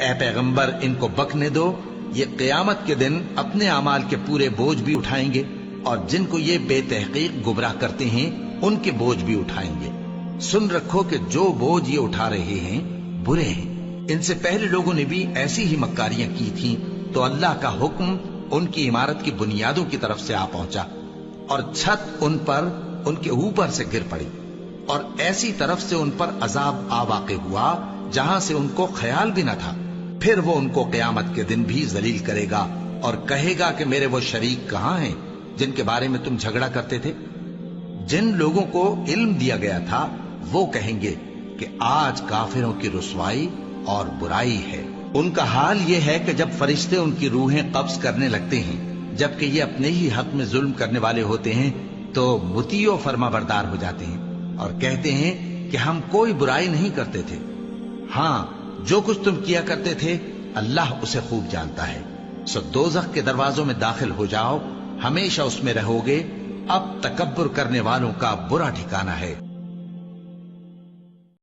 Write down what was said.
اے پیغمبر ان کو بکنے دو، یہ قیامت کے دن اپنے اعمال کے پورے بوجھ بھی اٹھائیں گے اور جن کو یہ بے تحقیق گمراہ کرتے ہیں ان کے بوجھ بھی اٹھائیں گے۔ سن رکھو کہ جو بوجھ یہ اٹھا رہے ہیں برے ہیں۔ ان سے پہلے لوگوں نے بھی ایسی ہی مکاریاں کی تھیں تو اللہ کا حکم ان کی عمارت کی بنیادوں کی طرف سے آ پہنچا اور چھت ان پر ان کے اوپر سے گر پڑی، اور ایسی طرف سے ان پر عذاب آ واقع ہوا جہاں سے ان کو خیال بھی نہ تھا۔ پھر وہ ان کو قیامت کے دن بھی ذلیل کرے گا اور کہے گا کہ میرے وہ شریک کہاں ہیں جن کے بارے میں تم جھگڑا کرتے تھے؟ جن لوگوں کو علم دیا گیا تھا وہ کہیں گے کہ آج کافروں کی رسوائی اور برائی ہے۔ ان کا حال یہ ہے کہ جب فرشتے ان کی روحیں قبض کرنے لگتے ہیں جبکہ یہ اپنے ہی حق میں ظلم کرنے والے ہوتے ہیں تو مطیع و فرما بردار ہو جاتے ہیں اور کہتے ہیں کہ ہم کوئی برائی نہیں کرتے تھے۔ ہاں، جو کچھ تم کیا کرتے تھے اللہ اسے خوب جانتا ہے۔ سو دوزخ کے دروازوں میں داخل ہو جاؤ، ہمیشہ اس میں رہو گے، اب تکبر کرنے والوں کا برا ٹھکانہ ہے۔